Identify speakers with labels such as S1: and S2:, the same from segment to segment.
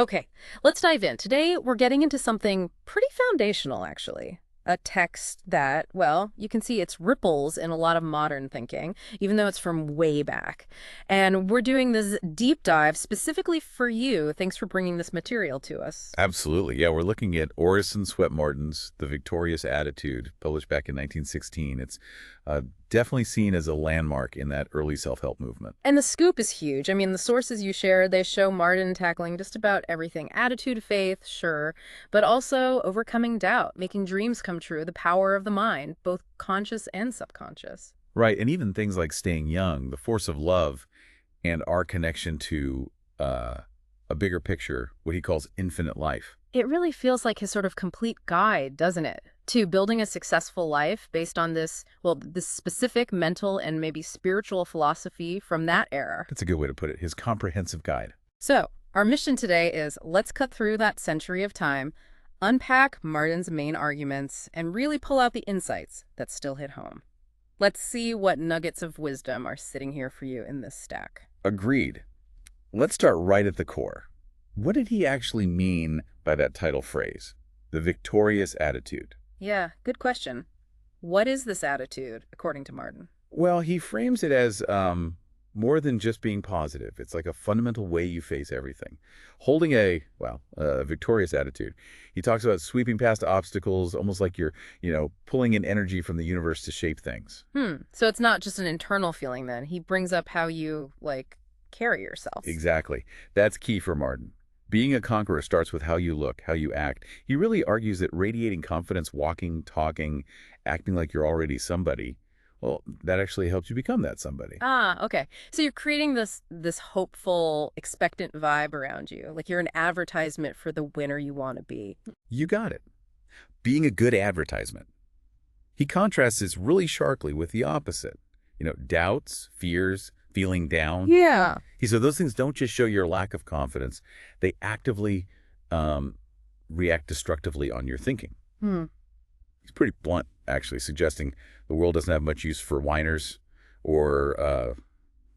S1: Okay, let's dive in. Today, we're getting into something pretty foundational, actually. A text that, well, you can see its ripples in a lot of modern thinking, even though it's from way back. And we're doing this deep dive specifically for you. Thanks for bringing this material to us.
S2: Absolutely. Yeah, we're looking at Orison Swett Marden's The Victorious Attitude, published back in 1916. It's definitely seen as a landmark in that early self-help movement.
S1: And the scoop is huge. I mean, the sources you share, they show Marden tackling just about everything. Attitude, faith, sure, but also overcoming doubt, making dreams come true, the power of the mind, both conscious and subconscious.
S2: Right, and even things like staying young, the force of love, and our connection to a bigger picture, what he calls infinite life.
S1: It really feels like his sort of complete guide, doesn't it? To building a successful life based on this, well, this specific mental and maybe spiritual philosophy from that era.
S2: That's a good way to put it, his comprehensive guide.
S1: So, our mission today is let's cut through that century of time, unpack Marden's main arguments, and really pull out the insights that still hit home. Let's see what nuggets of wisdom are sitting here for you in this stack.
S2: Agreed. Let's start right at the core. What did he actually mean by that title phrase, the victorious attitude?
S1: Yeah, good question. What is this attitude, according to Marden?
S2: Well, he frames it as more than just being positive. It's like a fundamental way you face everything. Holding a victorious attitude. He talks about sweeping past obstacles, almost like you're, pulling in energy from the universe to shape things.
S1: So it's not just an internal feeling then. He brings up how you, carry yourself.
S2: Exactly. That's key for Marden. Being a conqueror starts with how you look, how you act. He really argues that radiating confidence, walking, talking, acting like you're already somebody, well, that actually helps you become that somebody.
S1: Ah, okay. So you're creating this hopeful, expectant vibe around you. Like you're an advertisement for the winner you want to be.
S2: You got it. Being a good advertisement. He contrasts this really sharply with the opposite. Doubts, fears, feeling down.
S1: Yeah.
S2: He said those things don't just show your lack of confidence. They actively react destructively on your thinking. He's pretty blunt, actually, suggesting the world doesn't have much use for whiners or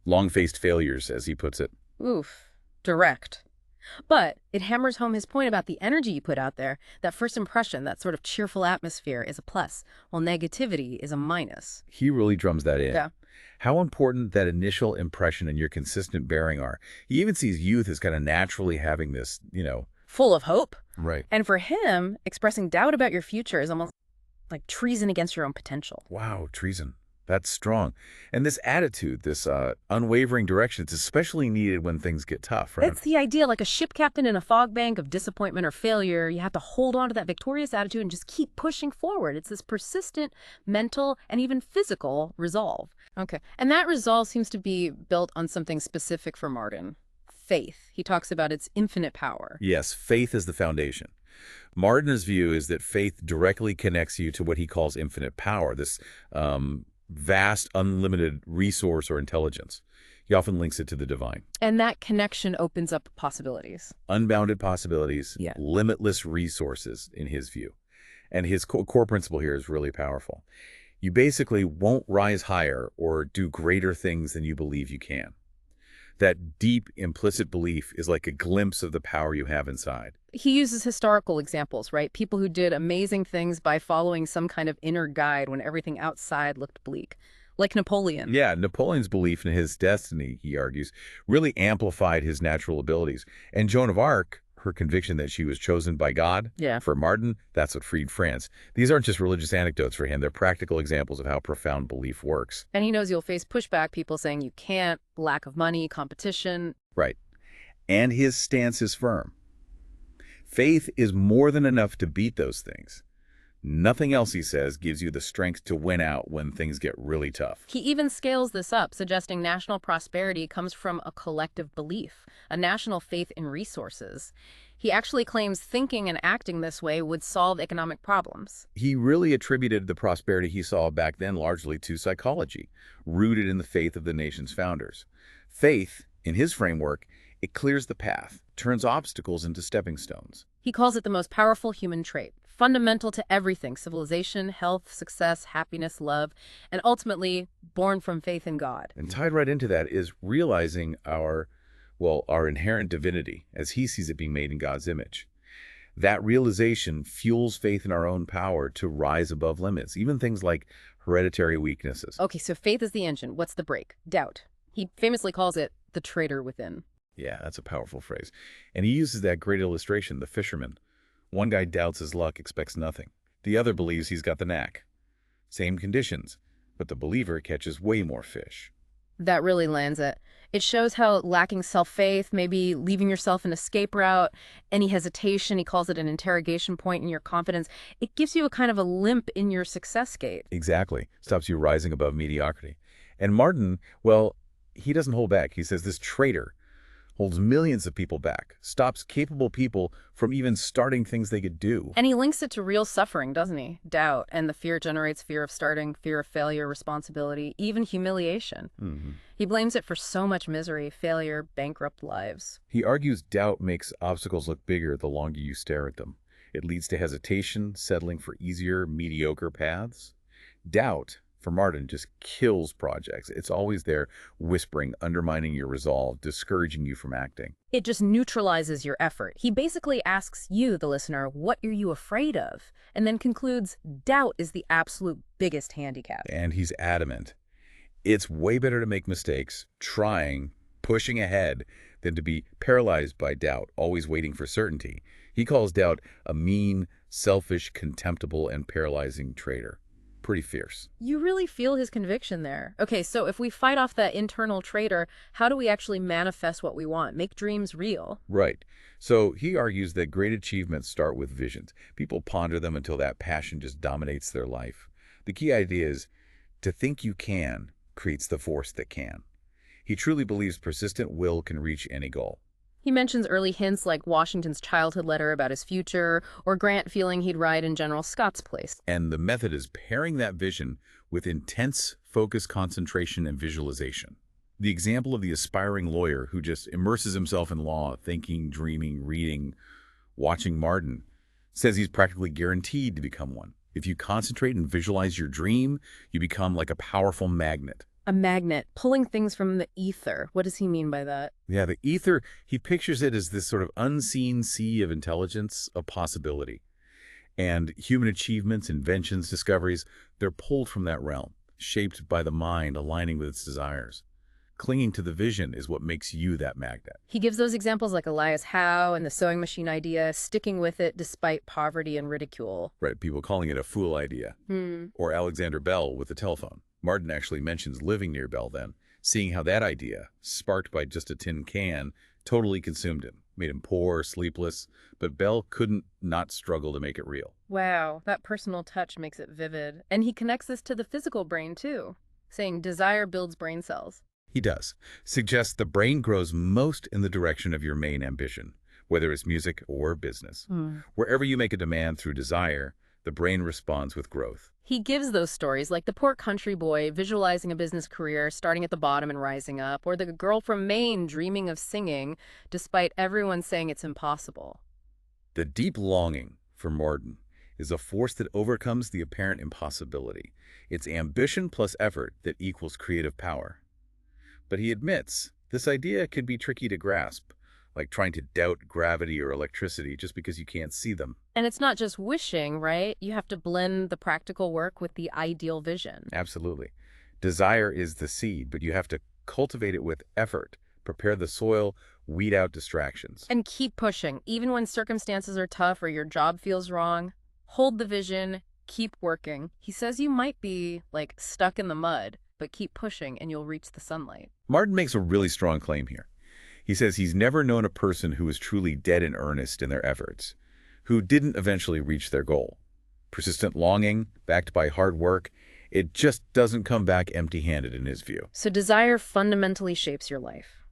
S2: long-faced failures, as he puts it.
S1: Oof. Direct. But it hammers home his point about the energy you put out there. That first impression, that sort of cheerful atmosphere is a plus, while negativity is a minus.
S2: He really drums that in.
S1: Yeah.
S2: How important that initial impression and your consistent bearing are. He even sees youth as kind of naturally having this,
S1: Full of hope.
S2: Right.
S1: And for him, expressing doubt about your future is almost like treason against your own potential.
S2: Wow, treason. That's strong. And this attitude, this unwavering direction, it's especially needed when things get tough, right?
S1: It's the idea, like a ship captain in a fog bank of disappointment or failure. You have to hold on to that victorious attitude and just keep pushing forward. It's this persistent mental and even physical resolve. Okay. And that resolve seems to be built on something specific for Marden. Faith. He talks about its infinite power.
S2: Yes, faith is the foundation. Marden's view is that faith directly connects you to what he calls infinite power, this vast, unlimited resource or intelligence. He often links it to the divine.
S1: And that connection opens up possibilities.
S2: Unbounded possibilities,
S1: Yeah.
S2: limitless resources in his view. And his core principle here is really powerful. You basically won't rise higher or do greater things than you believe you can. That deep, implicit belief is like a glimpse of the power you have inside.
S1: He uses historical examples, right? People who did amazing things by following some kind of inner guide when everything outside looked bleak. Like Napoleon.
S2: Yeah, Napoleon's belief in his destiny, he argues, really amplified his natural abilities. And Joan of Arc, her conviction that she was chosen by God.
S1: Yeah.
S2: For Marden, that's what freed France. These aren't just religious anecdotes for him. They're practical examples of how profound belief works.
S1: And he knows you'll face pushback, people saying you can't, lack of money, competition.
S2: Right. And his stance is firm. Faith is more than enough to beat those things. Nothing else, he says, gives you the strength to win out when things get really tough.
S1: He even scales this up, suggesting national prosperity comes from a collective belief, a national faith in resources. He actually claims thinking and acting this way would solve economic problems.
S2: He really attributed the prosperity he saw back then largely to psychology, rooted in the faith of the nation's founders. Faith, in his framework, it clears the path, turns obstacles into stepping stones.
S1: He calls it the most powerful human trait, fundamental to everything: civilization, health, success, happiness, love, and ultimately born from faith in God.
S2: And tied right into that is realizing our well, our inherent divinity, as he sees it being made in God's image. That realization fuels faith in our own power to rise above limits, even things like hereditary weaknesses.
S1: Okay, so faith is the engine. What's the brake? Doubt. He famously calls it the traitor within.
S2: Yeah, that's a powerful phrase. And he uses that great illustration, the fisherman. One guy doubts his luck, expects nothing. The other believes he's got the knack. Same conditions, but the believer catches way more fish.
S1: That really lands it. It shows how lacking self-faith, maybe leaving yourself an escape route, any hesitation, he calls it an interrogation point in your confidence, it gives you a kind of a limp in your success gate.
S2: Exactly. Stops you rising above mediocrity. And Marden, well, he doesn't hold back. He says this traitor holds millions of people back, stops capable people from even starting things they could do.
S1: And he links it to real suffering, doesn't he? Doubt, and the fear generates fear of starting, fear of failure, responsibility, even humiliation. He blames it for so much misery, failure, bankrupt lives.
S2: He argues doubt makes obstacles look bigger the longer you stare at them. It leads to hesitation, settling for easier, mediocre paths. Doubt, for Marden, just kills projects. It's always there, whispering, undermining your resolve, discouraging you from acting.
S1: It just neutralizes your effort. He basically asks you, the listener, what are you afraid of? And then concludes, doubt is the absolute biggest handicap.
S2: And he's adamant. It's way better to make mistakes, trying, pushing ahead, than to be paralyzed by doubt, always waiting for certainty. He calls doubt a mean, selfish, contemptible, and paralyzing traitor. Pretty fierce.
S1: You really feel his conviction there. Okay, so if we fight off that internal traitor, how do we actually manifest what we want, make dreams real?
S2: Right. So he argues that great achievements start with visions. People ponder them until that passion just dominates their life. The key idea is to think you can creates the force that can. He truly believes persistent will can reach any goal.
S1: He mentions early hints like Washington's childhood letter about his future, or Grant feeling he'd ride in General Scott's place.
S2: And the method is pairing that vision with intense focus, concentration, and visualization. The example of the aspiring lawyer who just immerses himself in law, thinking, dreaming, reading, watching Marden, says he's practically guaranteed to become one. If you concentrate and visualize your dream, you become like a powerful magnet.
S1: A magnet, pulling things from the ether. What does he mean by that?
S2: Yeah, the ether, he pictures it as this sort of unseen sea of intelligence, of possibility. And human achievements, inventions, discoveries, they're pulled from that realm, shaped by the mind, aligning with its desires. Clinging to the vision is what makes you that magnet.
S1: He gives those examples like Elias Howe and the sewing machine idea, sticking with it despite poverty and ridicule.
S2: Right, people calling it a fool idea. Or Alexander Bell with the telephone. Marden actually mentions living near Bell then, seeing how that idea, sparked by just a tin can, totally consumed him, made him poor, sleepless, but Bell couldn't not struggle to make it real.
S1: Wow, that personal touch makes it vivid. And he connects this to the physical brain too, saying desire builds brain cells.
S2: He does. Suggests the brain grows most in the direction of your main ambition, whether it's music or business. Wherever you make a demand through desire, the brain responds with growth.
S1: He gives those stories like the poor country boy visualizing a business career, starting at the bottom and rising up, or the girl from Maine dreaming of singing despite everyone saying it's impossible.
S2: The deep longing for Marden is a force that overcomes the apparent impossibility. It's ambition plus effort that equals creative power. But he admits this idea could be tricky to grasp, like trying to doubt gravity or electricity just because you can't see them.
S1: And it's not just wishing, right? You have to blend the practical work with the ideal vision.
S2: Absolutely. Desire is the seed, but you have to cultivate it with effort, prepare the soil, weed out distractions.
S1: And keep pushing, even when circumstances are tough or your job feels wrong. Hold the vision, keep working. He says you might be, like, stuck in the mud, but keep pushing and you'll reach the sunlight.
S2: Marden makes a really strong claim here. He says he's never known a person who was truly dead in earnest in their efforts, who didn't eventually reach their goal. Persistent longing, backed by hard work, it just doesn't come back empty-handed in his view.
S1: So desire fundamentally shapes your life.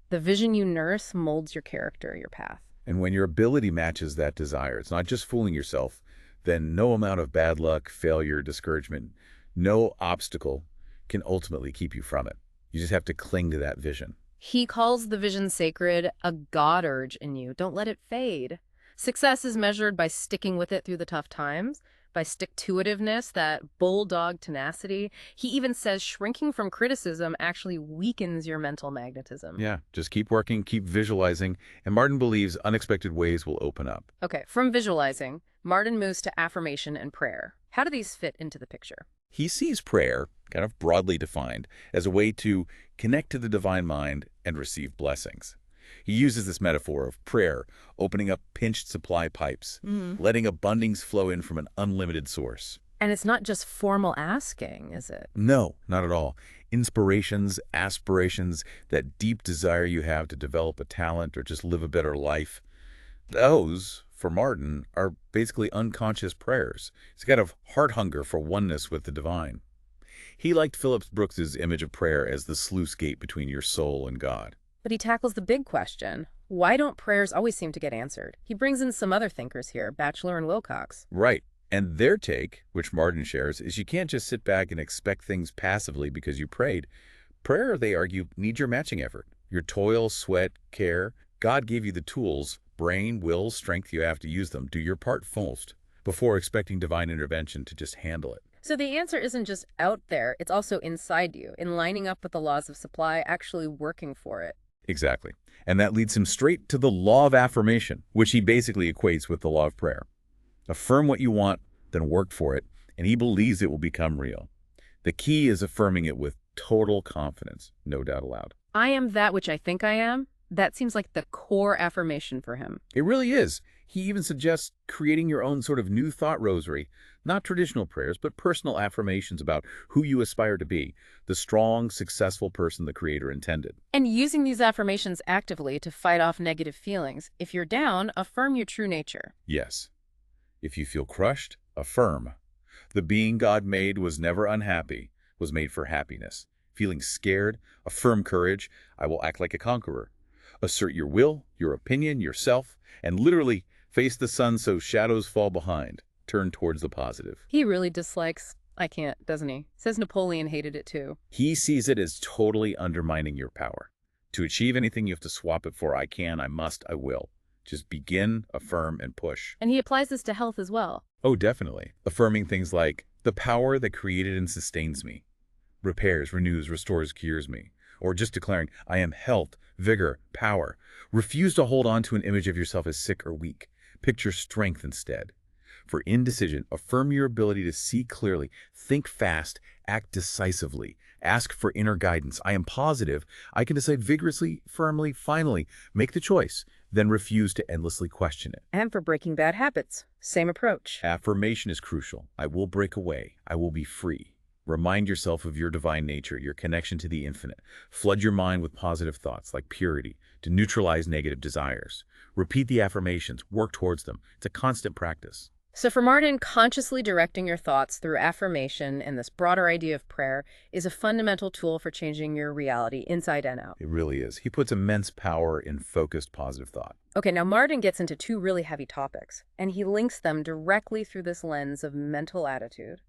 S1: The vision you nurse molds your character, your path.
S2: And when your ability matches that desire, it's not just fooling yourself, then no amount of bad luck, failure, discouragement, no obstacle can ultimately keep you from it. You just have to cling to that vision.
S1: He calls the vision sacred, a God urge in you. Don't let it fade. Success is measured by sticking with it through the tough times, by stick-to-itiveness, that bulldog tenacity. He even says shrinking from criticism actually weakens your mental magnetism.
S2: Yeah, just keep working, keep visualizing, and Marden believes unexpected ways will open up.
S1: Okay, from visualizing, Marden moves to affirmation and prayer. How do these fit into the picture?
S2: He sees prayer, kind of broadly defined, as a way to connect to the divine mind and receive blessings. He uses this metaphor of prayer, opening up pinched supply pipes, letting abundance flow in from an unlimited source.
S1: And it's not just formal asking, is it?
S2: No, not at all. Inspirations, aspirations, that deep desire you have to develop a talent or just live a better life, those, for Marden, are basically unconscious prayers. It's a kind of heart hunger for oneness with the divine. He liked Phillips Brooks's image of prayer as the sluice gate between your soul and God.
S1: But he tackles the big question. Why don't prayers always seem to get answered? He brings in some other thinkers here, Batchelor and Wilcox.
S2: Right. And their take, which Marden shares, is you can't just sit back and expect things passively because you prayed. Prayer, they argue, needs your matching effort. Your toil, sweat, care. God gave you the tools, brain, will, strength. You have to use them. Do your part first before expecting divine intervention to just handle it.
S1: So the answer isn't just out there, it's also inside you, in lining up with the laws of supply, actually working for it.
S2: Exactly. And that leads him straight to the law of affirmation, which he basically equates with the law of prayer. Affirm what you want, then work for it, and he believes it will become real. The key is affirming it with total confidence, no doubt allowed.
S1: I am that which I think I am. That seems like the core affirmation for him.
S2: It really is. He even suggests creating your own sort of new thought rosary, not traditional prayers, but personal affirmations about who you aspire to be, the strong, successful person the Creator intended.
S1: And using these affirmations actively to fight off negative feelings. If you're down, affirm your true nature.
S2: Yes. If you feel crushed, affirm. The being God made was never unhappy, was made for happiness. Feeling scared, affirm courage. I will act like a conqueror. Assert your will, your opinion, yourself, and literally face the sun so shadows fall behind. Turn towards the positive.
S1: He really dislikes I can't, doesn't he? Says Napoleon hated it too.
S2: He sees it as totally undermining your power. To achieve anything, you have to swap it for I can, I must, I will. Just begin, affirm, and push.
S1: And he applies this to health as well.
S2: Oh, definitely. Affirming things like, the power that created and sustains me, repairs, renews, restores, cures me. Or just declaring, I am health, vigor, power. Refuse to hold on to an image of yourself as sick or weak. Picture strength instead. For indecision, affirm your ability to see clearly, think fast, act decisively, ask for inner guidance. I am positive. I can decide vigorously, firmly, finally. Make the choice, then refuse to endlessly question it.
S1: And for breaking bad habits, same approach.
S2: Affirmation is crucial. I will break away. I will be free. Remind yourself of your divine nature, your connection to the infinite. Flood your mind with positive thoughts like purity to neutralize negative desires. Repeat the affirmations. Work towards them. It's a constant practice.
S1: So for Marden, consciously directing your thoughts through affirmation and this broader idea of prayer is a fundamental tool for changing your reality inside and out.
S2: It really is. He puts immense power in focused positive thought.
S1: Okay, now Marden gets into two really heavy topics, and he links them directly through this lens of mental attitude,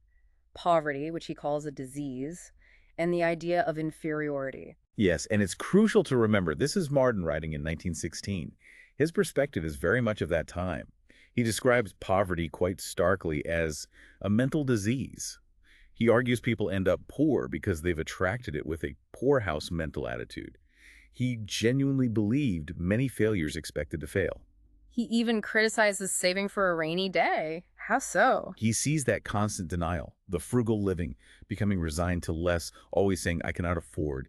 S1: poverty, which he calls a disease, and the idea of inferiority.
S2: Yes, and it's crucial to remember this is Marden writing in 1916. His perspective is very much of that time. He describes poverty quite starkly as a mental disease. He argues people end up poor because they've attracted it with a poorhouse mental attitude. He genuinely believed many failures expected to fail.
S1: He even criticizes saving for a rainy day. How so?
S2: He sees that constant denial, the frugal living, becoming resigned to less, always saying, I cannot afford.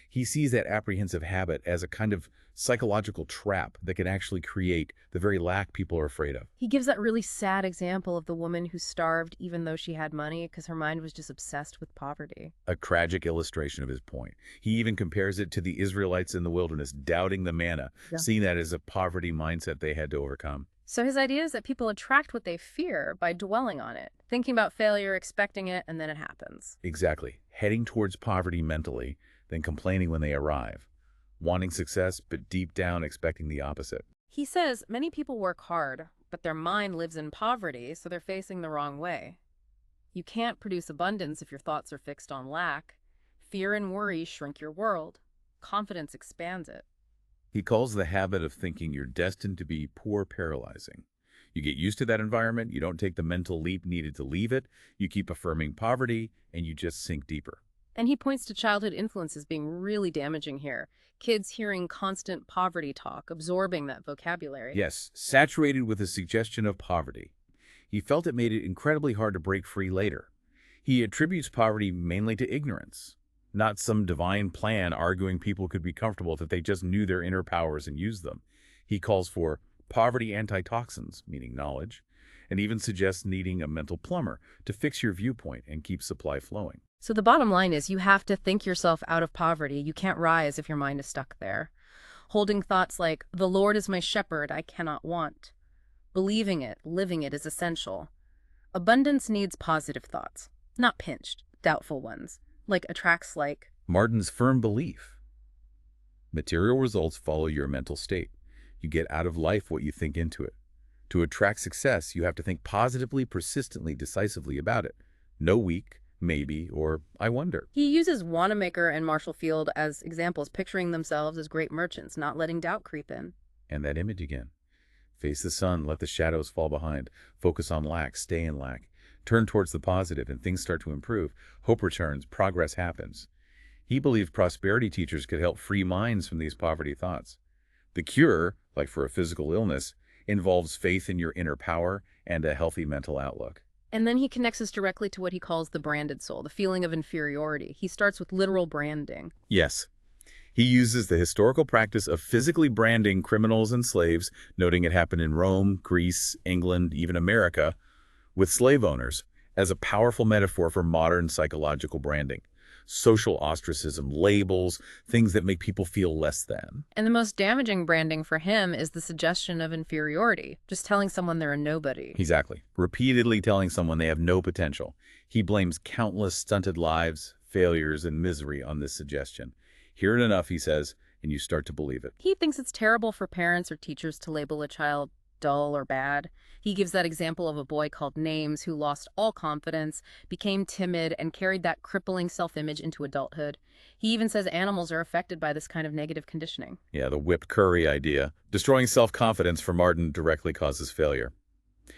S2: He sees that apprehensive habit as a kind of psychological trap that can actually create the very lack people are afraid of.
S1: He gives that really sad example of the woman who starved even though she had money because her mind was just obsessed with poverty.
S2: A tragic illustration of his point. He even compares it to the Israelites in the wilderness doubting the manna, seeing that as a poverty mindset they had to overcome.
S1: So his idea is that people attract what they fear by dwelling on it, thinking about failure, expecting it, and then it happens.
S2: Exactly. Heading towards poverty mentally, then complaining when they arrive. Wanting success, but deep down expecting the opposite.
S1: He says many people work hard, but their mind lives in poverty, so they're facing the wrong way. You can't produce abundance if your thoughts are fixed on lack. Fear and worry shrink your world. Confidence expands it.
S2: He calls the habit of thinking you're destined to be poor paralyzing. You get used to that environment, you don't take the mental leap needed to leave it, you keep affirming poverty, and you just sink deeper.
S1: And he points to childhood influences being really damaging here. Kids hearing constant poverty talk, absorbing that vocabulary.
S2: Yes, saturated with the suggestion of poverty. He felt it made it incredibly hard to break free later. He attributes poverty mainly to ignorance, not some divine plan arguing people could be comfortable if they just knew their inner powers and used them. He calls for poverty antitoxins, meaning knowledge, and even suggests needing a mental plumber to fix your viewpoint and keep supply flowing.
S1: So the bottom line is you have to think yourself out of poverty. You can't rise if your mind is stuck there. Holding thoughts like, the Lord is my shepherd, I cannot want. Believing it, living it is essential. Abundance needs positive thoughts, not pinched, doubtful ones, like attracts like.
S2: Marden's firm belief. Material results follow your mental state. You get out of life what you think into it. To attract success, you have to think positively, persistently, decisively about it. No weak, maybe, or I wonder.
S1: He uses Wanamaker and Marshall Field as examples, picturing themselves as great merchants, not letting doubt creep in.
S2: And that image again. Face the sun, let the shadows fall behind. Focus on lack, stay in lack. Turn towards the positive and things start to improve. Hope returns, progress happens. He believed prosperity teachers could help free minds from these poverty thoughts. The cure, like for a physical illness, involves faith in your inner power and a healthy mental outlook.
S1: And then he connects us directly to what he calls the branded soul, the feeling of inferiority. He starts with literal branding.
S2: Yes. He uses the historical practice of physically branding criminals and slaves, noting it happened in Rome, Greece, England, even America, with slave owners, as a powerful metaphor for modern psychological branding. Social ostracism, labels, things that make people feel less than.
S1: And the most damaging branding for him is the suggestion of inferiority, just telling someone they're a nobody.
S2: Exactly. Repeatedly telling someone they have no potential. He blames countless stunted lives, failures, and misery on this suggestion. Hear it enough, he says, and you start to believe it.
S1: He thinks it's terrible for parents or teachers to label a child dull or bad. He gives that example of a boy called Names who lost all confidence, became timid, and carried that crippling self-image into adulthood. He even says animals are affected by this kind of negative conditioning.
S2: Yeah, the whipped curry idea. Destroying self-confidence for Marden directly causes failure.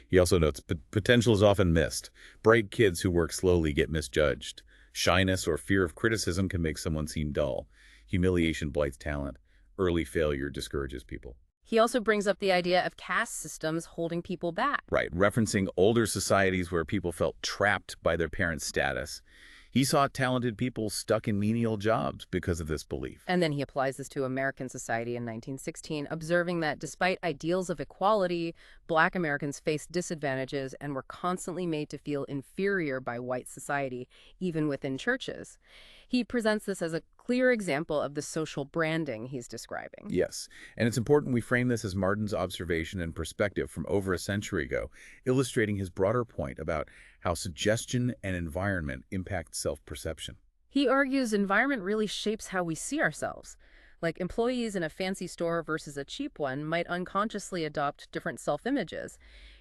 S2: He also notes potential is often missed. Bright kids who work slowly get misjudged. Shyness or fear of criticism can make someone seem dull. Humiliation blights talent. Early failure discourages people.
S1: He also brings up the idea of caste systems holding people back.
S2: Right, referencing older societies where people felt trapped by their parents' status. He saw talented people stuck in menial jobs because of this belief.
S1: And then he applies this to American society in 1916, observing that despite ideals of equality, Black Americans faced disadvantages and were constantly made to feel inferior by white society, even within churches. He presents this as a clear example of the social branding he's describing.
S2: Yes, and it's important we frame this as Marden's observation and perspective from over a century ago, illustrating his broader point about how suggestion and environment impact self-perception.
S1: He argues environment really shapes how we see ourselves. Like employees in a fancy store versus a cheap one might unconsciously adopt different self-images.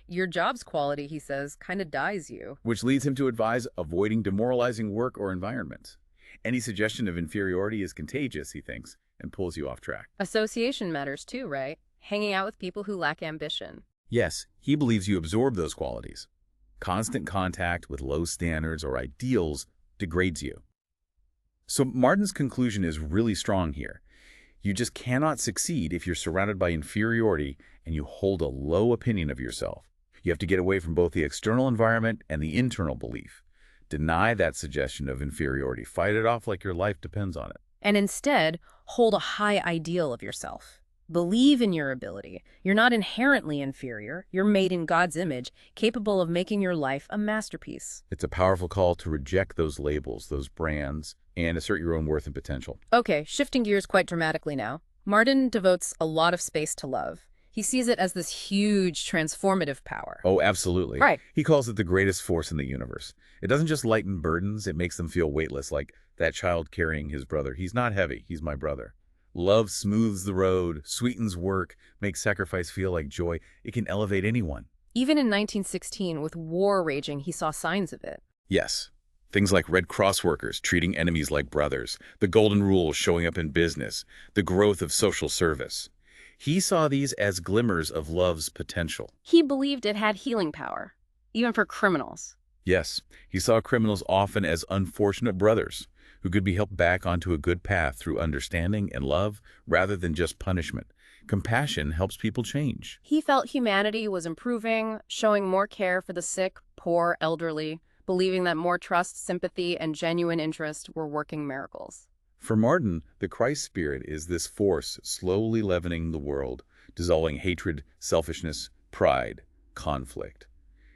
S1: Your job's quality, he says, kind of dyes you.
S2: Which leads him to advise avoiding demoralizing work or environments. Any suggestion of inferiority is contagious, he thinks, and pulls you off track.
S1: Association matters too, right? Hanging out with people who lack ambition.
S2: Yes, he believes you absorb those qualities. Constant contact with low standards or ideals degrades you. So Marden's conclusion is really strong here. You just cannot succeed if you're surrounded by inferiority and you hold a low opinion of yourself. You have to get away from both the external environment and the internal belief. Deny that suggestion of inferiority. Fight it off like your life depends on it.
S1: And instead, hold a high ideal of yourself. Believe in your ability. You're not inherently inferior. You're made in God's image, capable of making your life a masterpiece.
S2: It's a powerful call to reject those labels, those brands, and assert your own worth and potential.
S1: Okay, shifting gears quite dramatically now. Marden devotes a lot of space to love. He sees it as this huge transformative power.
S2: Oh, absolutely.
S1: Right.
S2: He calls it the greatest force in the universe. It doesn't just lighten burdens, it makes them feel weightless, like that child carrying his brother. He's not heavy, he's my brother. Love smooths the road, sweetens work, makes sacrifice feel like joy. It can elevate anyone.
S1: Even in 1916, with war raging, he saw signs of it.
S2: Yes. Things like Red Cross workers treating enemies like brothers, the golden rule showing up in business, the growth of social service. He saw these as glimmers of love's potential.
S1: He believed it had healing power, even for criminals.
S2: Yes, he saw criminals often as unfortunate brothers who could be helped back onto a good path through understanding and love rather than just punishment. Compassion helps people change.
S1: He felt humanity was improving, showing more care for the sick, poor, elderly, believing that more trust, sympathy, and genuine interest were working miracles.
S2: For Marden, the Christ spirit is this force slowly leavening the world, dissolving hatred, selfishness, pride, conflict.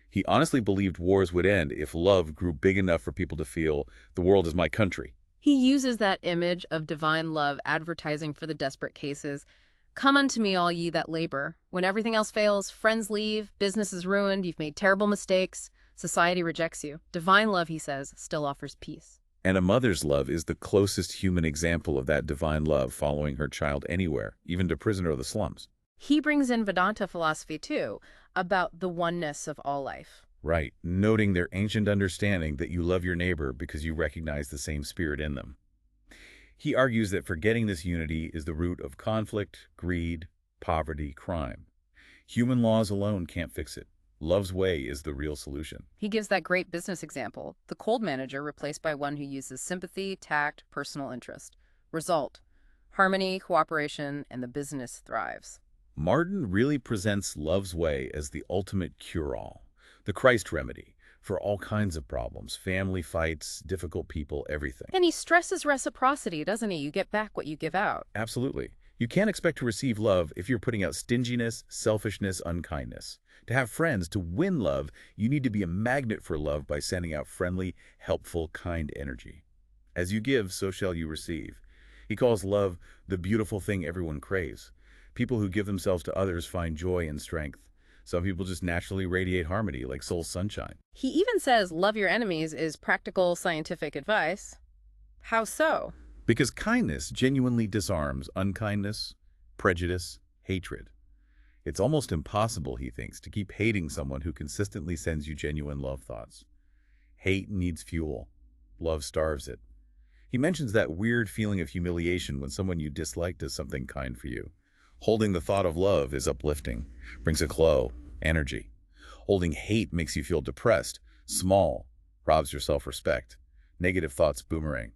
S2: He honestly believed wars would end if love grew big enough for people to feel the world is my country.
S1: He uses that image of divine love advertising for the desperate cases. Come unto me, all ye that labor. When everything else fails, friends leave, business is ruined, you've made terrible mistakes, society rejects you. Divine love, he says, still offers peace.
S2: And a mother's love is the closest human example of that divine love following her child anywhere, even to prison or the slums.
S1: He brings in Vedanta philosophy, too, about the oneness of all life.
S2: Right, noting their ancient understanding that you love your neighbor because you recognize the same spirit in them. He argues that forgetting this unity is the root of conflict, greed, poverty, crime. Human laws alone can't fix it. Love's way is the real solution.
S1: He gives that great business example, the cold manager replaced by one who uses sympathy, tact, personal interest. Result: harmony, cooperation, and the business thrives.
S2: Marden really presents love's way as the ultimate cure-all, the Christ remedy for all kinds of problems, family fights, difficult people, everything.
S1: And he stresses reciprocity, doesn't he? You get back what you give out.
S2: Absolutely. You can't expect to receive love if you're putting out stinginess, selfishness, unkindness. To have friends, to win love, you need to be a magnet for love by sending out friendly, helpful, kind energy. As you give, so shall you receive. He calls love the beautiful thing everyone craves. People who give themselves to others find joy and strength. Some people just naturally radiate harmony, like soul sunshine.
S1: He even says love your enemies is practical scientific advice. How so?
S2: Because kindness genuinely disarms unkindness, prejudice, hatred. It's almost impossible, he thinks, to keep hating someone who consistently sends you genuine love thoughts. Hate needs fuel. Love starves it. He mentions that weird feeling of humiliation when someone you dislike does something kind for you. Holding the thought of love is uplifting, brings a glow, energy. Holding hate makes you feel depressed, small, robs your self-respect. Negative thoughts boomerang.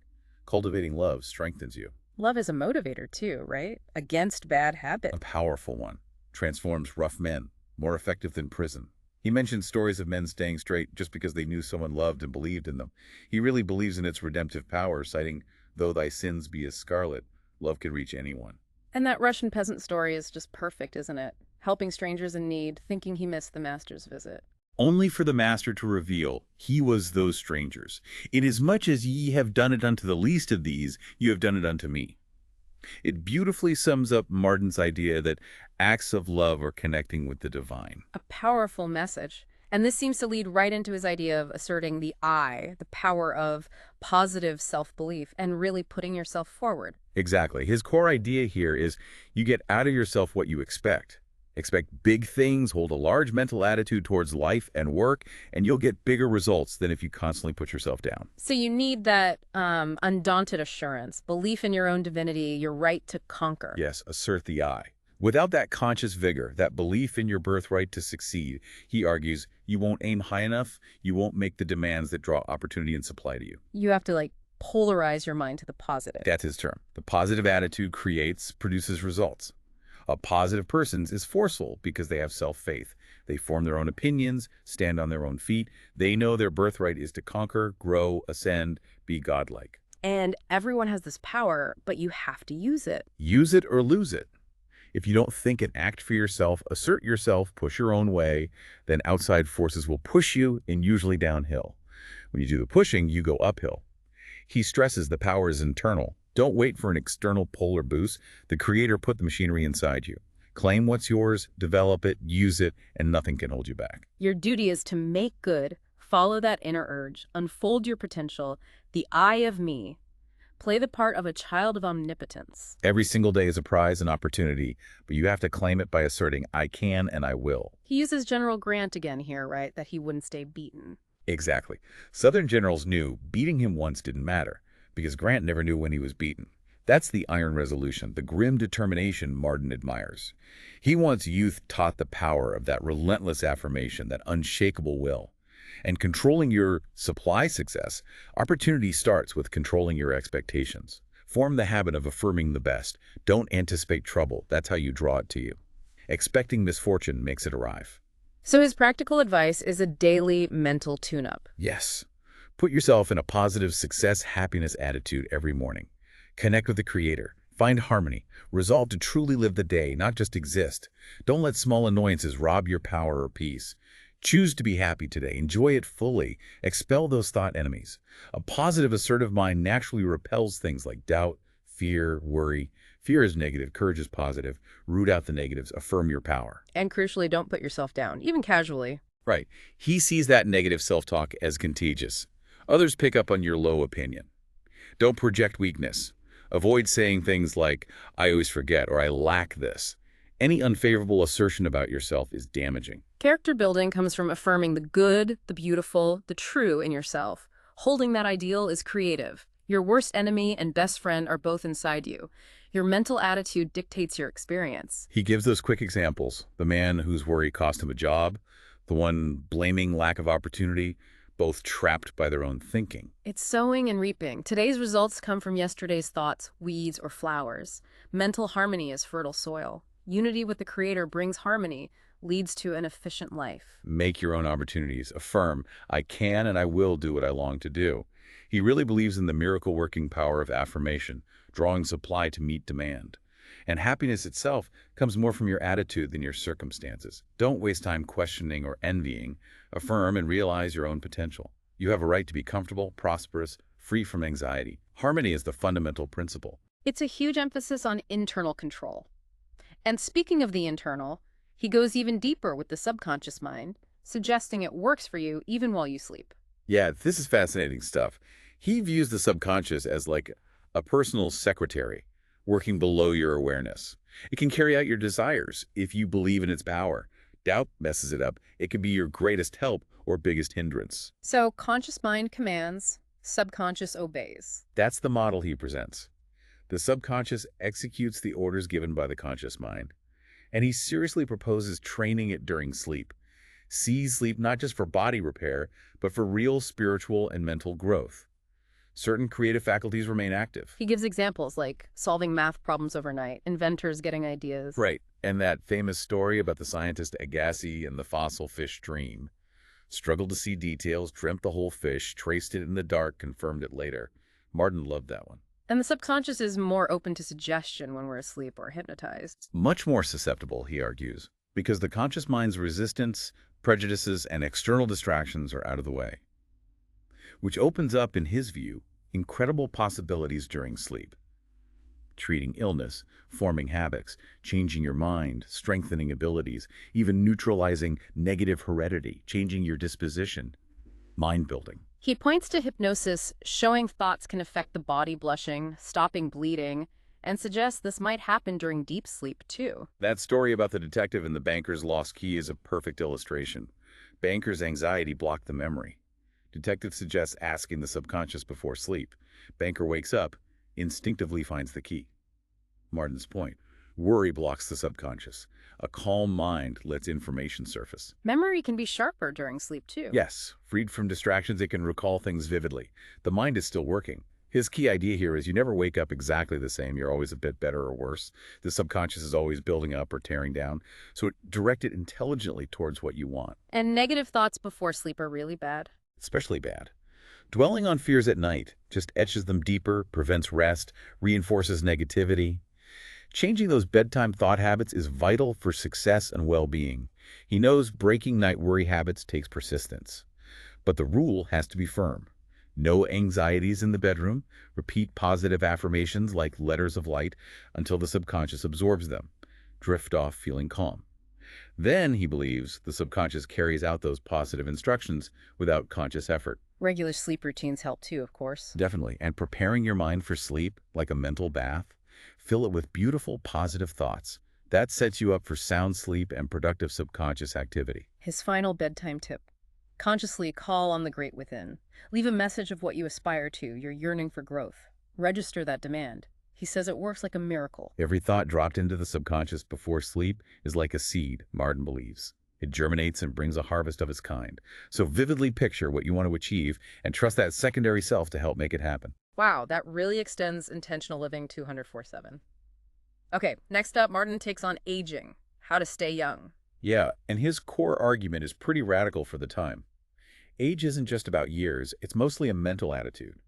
S2: Cultivating love strengthens you.
S1: Love is a motivator too, right? Against bad
S2: A
S1: habits.
S2: powerful one. Transforms rough men, more effective than prison. He mentions stories of men staying straight just because they knew someone loved and believed in them. He really believes in its redemptive power, citing, though thy sins be as scarlet, love can reach anyone.
S1: And that Russian peasant story is just perfect, isn't it? Helping strangers in need, thinking he missed the master's visit.
S2: Only for the master to reveal he was those strangers. Inasmuch as ye have done it unto the least of these, you have done it unto me. It beautifully sums up Marden's idea that acts of love are connecting with the divine.
S1: A powerful message. And this seems to lead right into his idea of asserting the I, the power of positive self-belief, and really putting yourself forward.
S2: Exactly. His core idea here is you get out of yourself what you expect. Expect big things, hold a large mental attitude towards life and work, and you'll get bigger results than if you constantly put yourself down.
S1: So you need that undaunted assurance, belief in your own divinity, your right to conquer.
S2: Yes, assert the I. Without that conscious vigor, that belief in your birthright to succeed, he argues, you won't aim high enough, you won't make the demands that draw opportunity and supply to you.
S1: You have to polarize your mind to the positive.
S2: That's his term. The positive attitude produces results. A positive person is forceful because they have self-faith. They form their own opinions, stand on their own feet. They know their birthright is to conquer, grow, ascend, be godlike.
S1: And everyone has this power, but you have to use it.
S2: Use it or lose it. If you don't think and act for yourself, assert yourself, push your own way, then outside forces will push you and usually downhill. When you do the pushing, you go uphill. He stresses the power is internal. Don't wait for an external pull or boost. The Creator put the machinery inside you. Claim what's yours, develop it, use it, and nothing can hold you back.
S1: Your duty is to make good, follow that inner urge, unfold your potential, the I of me. Play the part of a child of omnipotence.
S2: Every single day is a prize and opportunity, but you have to claim it by asserting, I can and I will.
S1: He uses General Grant again here, right? That he wouldn't stay beaten.
S2: Exactly. Southern generals knew beating him once didn't matter, because Grant never knew when he was beaten. That's the iron resolution, the grim determination Marden admires. He wants youth taught the power of that relentless affirmation, that unshakable will. And controlling your supply success, opportunity starts with controlling your expectations. Form the habit of affirming the best. Don't anticipate trouble. That's how you draw it to you. Expecting misfortune makes it arrive.
S1: So his practical advice is a daily mental tune-up.
S2: Yes. Put yourself in a positive success, happiness attitude every morning. Connect with the Creator. Find harmony. Resolve to truly live the day, not just exist. Don't let small annoyances rob your power or peace. Choose to be happy today. Enjoy it fully. Expel those thought enemies. A positive, assertive mind naturally repels things like doubt, fear, worry. Fear is negative. Courage is positive. Root out the negatives. Affirm your power.
S1: And crucially, don't put yourself down, even casually.
S2: Right. He sees that negative self-talk as contagious. Others pick up on your low opinion. Don't project weakness. Avoid saying things like, I always forget, or I lack this. Any unfavorable assertion about yourself is damaging.
S1: Character building comes from affirming the good, the beautiful, the true in yourself. Holding that ideal is creative. Your worst enemy and best friend are both inside you. Your mental attitude dictates your experience.
S2: He gives those quick examples. The man whose worry cost him a job, the one blaming lack of opportunity, both trapped by their own thinking.
S1: It's sowing and reaping. Today's results come from yesterday's thoughts, weeds, or flowers. Mental harmony is fertile soil. Unity with the Creator brings harmony, leads to an efficient life.
S2: Make your own opportunities. Affirm, I can and I will do what I long to do. He really believes in the miracle-working power of affirmation, drawing supply to meet demand. And happiness itself comes more from your attitude than your circumstances. Don't waste time questioning or envying. Affirm and realize your own potential. You have a right to be comfortable, prosperous, free from anxiety. Harmony is the fundamental principle.
S1: It's a huge emphasis on internal control. And speaking of the internal, he goes even deeper with the subconscious mind, suggesting it works for you even while you sleep.
S2: Yeah, this is fascinating stuff. He views the subconscious as like a personal secretary working below your awareness. It can carry out your desires if you believe in its power. Doubt messes it up. It can be your greatest help or biggest hindrance.
S1: So conscious mind commands, subconscious obeys.
S2: That's the model he presents. The subconscious executes the orders given by the conscious mind, and he seriously proposes training it during sleep. Sees sleep not just for body repair, but for real spiritual and mental growth. Certain creative faculties remain active.
S1: He gives examples like solving math problems overnight, inventors getting ideas.
S2: Right, and that famous story about the scientist Agassiz and the fossil fish dream. Struggled to see details, dreamt the whole fish, traced it in the dark, confirmed it later. Marden loved that one.
S1: And the subconscious is more open to suggestion when we're asleep or hypnotized.
S2: Much more susceptible, he argues, because the conscious mind's resistance, prejudices, and external distractions are out of the way, which opens up, in his view, incredible possibilities during sleep. Treating illness, forming habits, changing your mind, strengthening abilities, even neutralizing negative heredity, changing your disposition, mind building.
S1: He points to hypnosis, showing thoughts can affect the body blushing, stopping bleeding, and suggests this might happen during deep sleep too.
S2: That story about the detective and the banker's lost key is a perfect illustration. Banker's anxiety blocked the memory. Detective suggests asking the subconscious before sleep. Banker wakes up, instinctively finds the key. Marden's point. Worry blocks the subconscious. A calm mind lets information surface.
S1: Memory can be sharper during sleep too.
S2: Yes, freed from distractions, it can recall things vividly. The mind is still working. His key idea here is you never wake up exactly the same. You're always a bit better or worse. The subconscious is always building up or tearing down. So direct it intelligently towards what you want.
S1: And negative thoughts before sleep are really bad.
S2: Especially bad. Dwelling on fears at night just etches them deeper, prevents rest, reinforces negativity. Changing those bedtime thought habits is vital for success and well-being. He knows breaking night worry habits takes persistence. But the rule has to be firm. No anxieties in the bedroom. Repeat positive affirmations like letters of light until the subconscious absorbs them. Drift off feeling calm. Then, he believes, the subconscious carries out those positive instructions without conscious effort.
S1: Regular sleep routines help too, of course.
S2: Definitely. And preparing your mind for sleep, like a mental bath, fill it with beautiful, positive thoughts. That sets you up for sound sleep and productive subconscious activity.
S1: His final bedtime tip. Consciously call on the great within. Leave a message of what you aspire to, your yearning for growth. Register that demand. He says it works like a miracle.
S2: Every thought dropped into the subconscious before sleep is like a seed, Marden believes. It germinates and brings a harvest of its kind. So vividly picture what you want to achieve and trust that secondary self to help make it happen.
S1: Wow, that really extends intentional living 204/7. Okay, next up, Marden takes on aging, how to stay young.
S2: Yeah, and his core argument is pretty radical for the time. Age isn't just about years, it's mostly a mental attitude.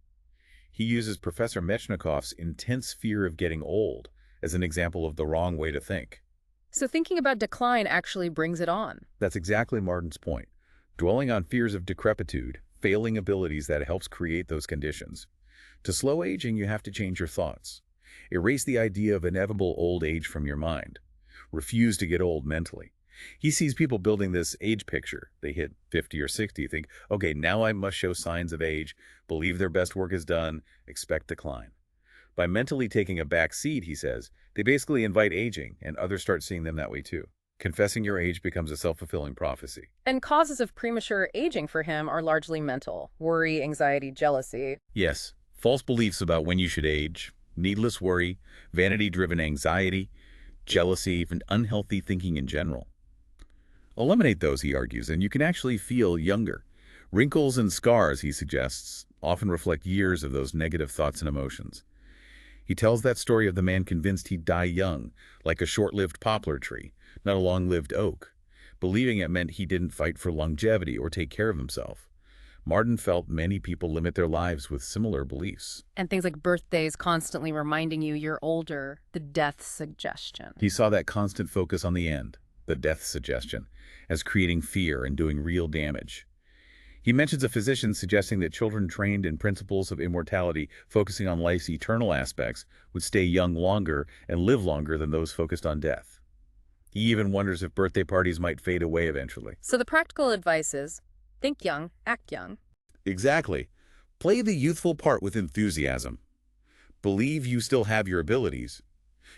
S2: He uses Professor Mechnikov's intense fear of getting old as an example of the wrong way to think.
S1: So thinking about decline actually brings it on.
S2: That's exactly Marden's point. Dwelling on fears of decrepitude, failing abilities that helps create those conditions. To slow aging, you have to change your thoughts. Erase the idea of inevitable old age from your mind. Refuse to get old mentally. He sees people building this age picture. They hit 50 or 60, think, okay, now I must show signs of age, believe their best work is done, expect decline. By mentally taking a back seat, he says, they basically invite aging, and others start seeing them that way too. Confessing your age becomes a self-fulfilling prophecy.
S1: And causes of premature aging for him are largely mental. Worry, anxiety, jealousy.
S2: Yes, false beliefs about when you should age, needless worry, vanity-driven anxiety, jealousy, even unhealthy thinking in general. Eliminate those, he argues, and you can actually feel younger. Wrinkles and scars, he suggests, often reflect years of those negative thoughts and emotions. He tells that story of the man convinced he'd die young, like a short-lived poplar tree, not a long-lived oak, believing it meant he didn't fight for longevity or take care of himself. Marden felt many people limit their lives with similar beliefs.
S1: And things like birthdays constantly reminding you you're older, the death suggestion.
S2: He saw that constant focus on the end, the death suggestion, as creating fear and doing real damage. He mentions a physician suggesting that children trained in principles of immortality, focusing on life's eternal aspects, would stay young longer and live longer than those focused on death. He even wonders if birthday parties might fade away eventually.
S1: So the practical advice is, think young, act young.
S2: Exactly. Play the youthful part with enthusiasm. Believe you still have your abilities.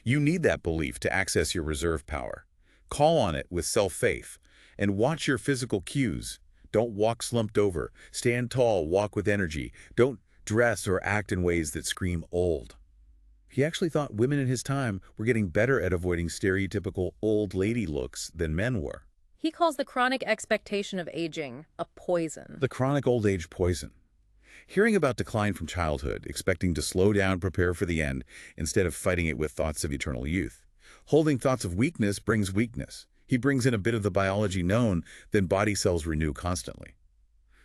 S2: You need that belief to access your reserve power. Call on it with self-faith, and watch your physical cues. Don't walk slumped over. Stand tall, walk with energy. Don't dress or act in ways that scream old. He actually thought women in his time were getting better at avoiding stereotypical old lady looks than men were.
S1: He calls the chronic expectation of aging a poison.
S2: The chronic old age poison. Hearing about decline from childhood, expecting to slow down, prepare for the end, instead of fighting it with thoughts of eternal youth. Holding thoughts of weakness brings weakness. He brings in a bit of the biology known, then body cells renew constantly.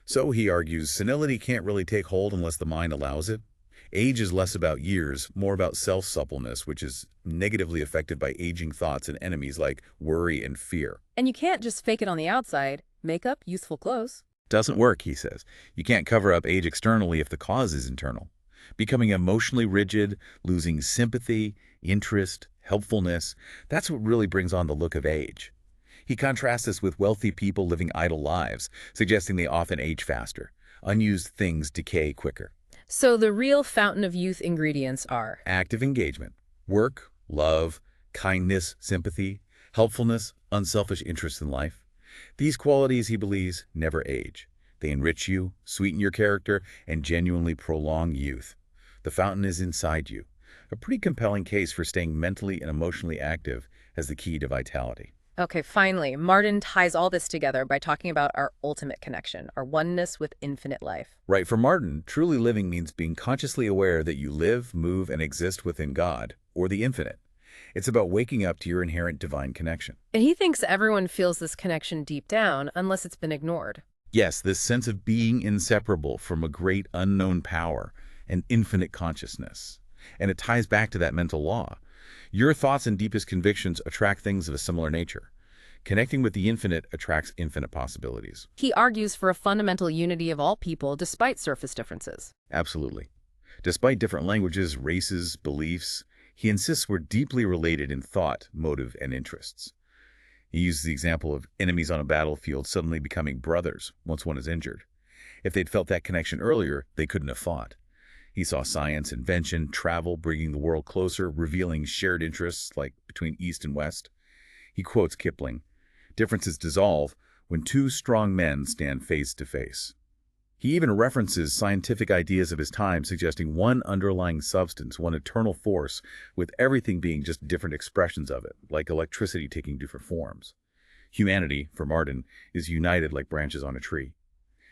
S2: So, he argues, senility can't really take hold unless the mind allows it. Age is less about years, more about self-suppleness, which is negatively affected by aging thoughts and enemies like worry and fear.
S1: And you can't just fake it on the outside. Makeup, youthful clothes.
S2: Doesn't work, he says. You can't cover up age externally if the cause is internal. Becoming emotionally rigid, losing sympathy, interest, helpfulness, that's what really brings on the look of age. He contrasts this with wealthy people living idle lives, suggesting they often age faster. Unused things decay quicker.
S1: So the real fountain of youth ingredients are
S2: Active engagement, work, love, kindness, sympathy, helpfulness, unselfish interest in life. These qualities, he believes, never age. They enrich you, sweeten your character, and genuinely prolong youth. The fountain is inside you. A pretty compelling case for staying mentally and emotionally active as the key to vitality.
S1: Okay, finally, Marden ties all this together by talking about our ultimate connection, our oneness with infinite life.
S2: Right, for Marden, truly living means being consciously aware that you live, move, and exist within God, or the infinite. It's about waking up to your inherent divine connection.
S1: And he thinks everyone feels this connection deep down, unless it's been ignored.
S2: Yes, this sense of being inseparable from a great unknown power and infinite consciousness. And it ties back to that mental law. Your thoughts and deepest convictions attract things of a similar nature. Connecting with the infinite attracts infinite possibilities.
S1: He argues for a fundamental unity of all people despite surface differences.
S2: Absolutely. Despite different languages, races, beliefs, he insists we're deeply related in thought, motive, and interests. He uses the example of enemies on a battlefield suddenly becoming brothers once one is injured. If they'd felt that connection earlier, they couldn't have fought. He saw science, invention, travel bringing the world closer, revealing shared interests like between East and West. He quotes Kipling, "Differences dissolve when two strong men stand face to face." He even references scientific ideas of his time, suggesting one underlying substance, one eternal force, with everything being just different expressions of it, like electricity taking different forms. Humanity, for Marden, is united like branches on a tree.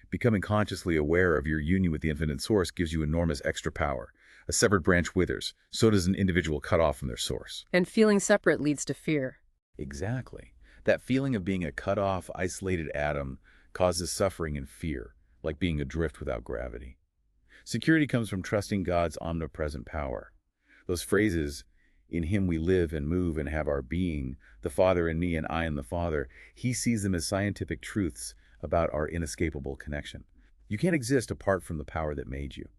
S2: Becoming consciously aware of your union with the infinite source gives you enormous extra power. A severed branch withers, so does an individual cut off from their source.
S1: And feeling separate leads to fear.
S2: Exactly. That feeling of being a cut-off, isolated atom causes suffering and fear, like being adrift without gravity. Security comes from trusting God's omnipresent power. Those phrases, "In him we live and move and have our being, the Father in me and I in the Father," he sees them as scientific truths about our inescapable connection. You can't exist apart from the power that made you.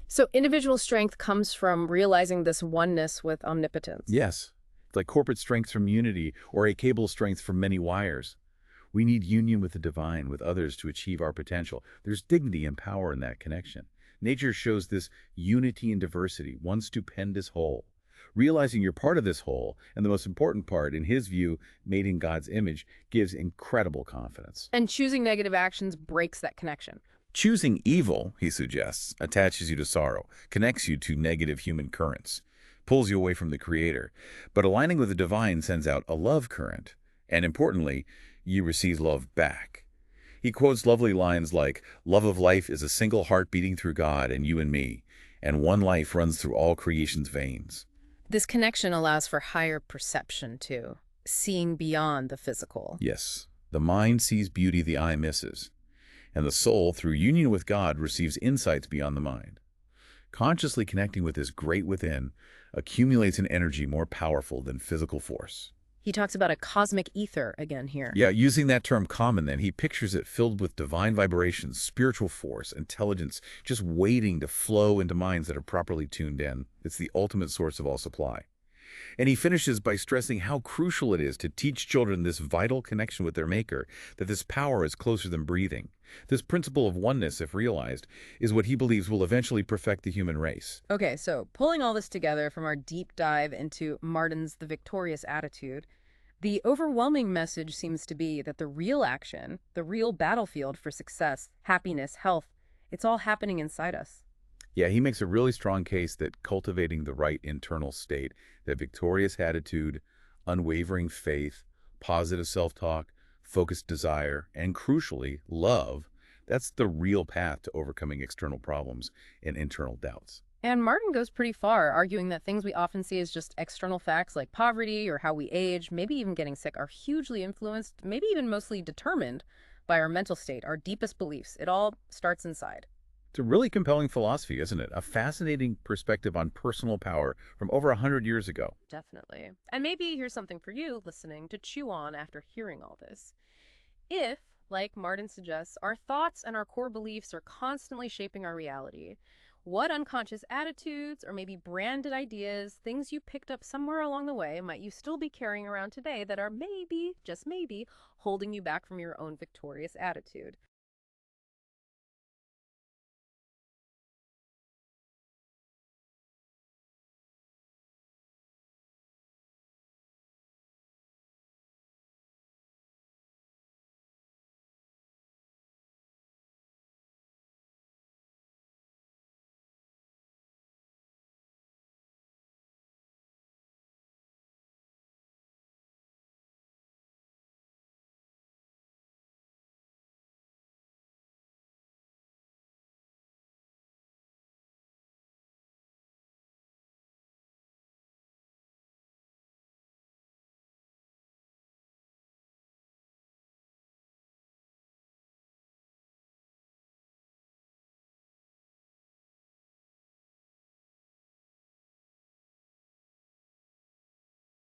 S1: So individual strength comes from realizing this oneness with omnipotence.
S2: Yes, it's like corporate strength from unity or a cable strength from many wires. We need union with the divine, with others, to achieve our potential. There's dignity and power in that connection. Nature shows this unity and diversity, one stupendous whole. Realizing you're part of this whole, and the most important part, in his view, made in God's image, gives incredible confidence.
S1: And choosing negative actions breaks that connection.
S2: Choosing evil, he suggests, attaches you to sorrow, connects you to negative human currents, pulls you away from the Creator. But aligning with the divine sends out a love current, and importantly, you receive love back. He quotes lovely lines like, "Love of life is a single heart beating through God and you and me, and one life runs through all creation's veins."
S1: This connection allows for higher perception, too, seeing beyond the physical.
S2: Yes, the mind sees beauty the eye misses, and the soul, through union with God, receives insights beyond the mind. Consciously connecting with this great within accumulates an energy more powerful than physical force.
S1: He talks about a cosmic ether again here.
S2: Yeah, using that term common then, he pictures it filled with divine vibrations, spiritual force, intelligence, just waiting to flow into minds that are properly tuned in. It's the ultimate source of all supply. And he finishes by stressing how crucial it is to teach children this vital connection with their Maker, that this power is closer than breathing. This principle of oneness, if realized, is what he believes will eventually perfect the human race.
S1: Okay, so pulling all this together from our deep dive into Marden's The Victorious Attitude, the overwhelming message seems to be that the real action, the real battlefield for success, happiness, health, it's all happening inside us.
S2: Yeah, he makes a really strong case that cultivating the right internal state, that victorious attitude, unwavering faith, positive self-talk, focused desire, and crucially, love, that's the real path to overcoming external problems and internal doubts.
S1: And Marden goes pretty far, arguing that things we often see as just external facts like poverty or how we age, maybe even getting sick, are hugely influenced, maybe even mostly determined by our mental state, our deepest beliefs. It all starts inside.
S2: It's a really compelling philosophy, isn't it? A fascinating perspective on personal power from over 100 years ago.
S1: Definitely. And maybe here's something for you listening to chew on after hearing all this. If, like Marden suggests, our thoughts and our core beliefs are constantly shaping our reality, what unconscious attitudes or maybe branded ideas, things you picked up somewhere along the way, might you still be carrying around today that are maybe, just maybe, holding you back from your own victorious attitude?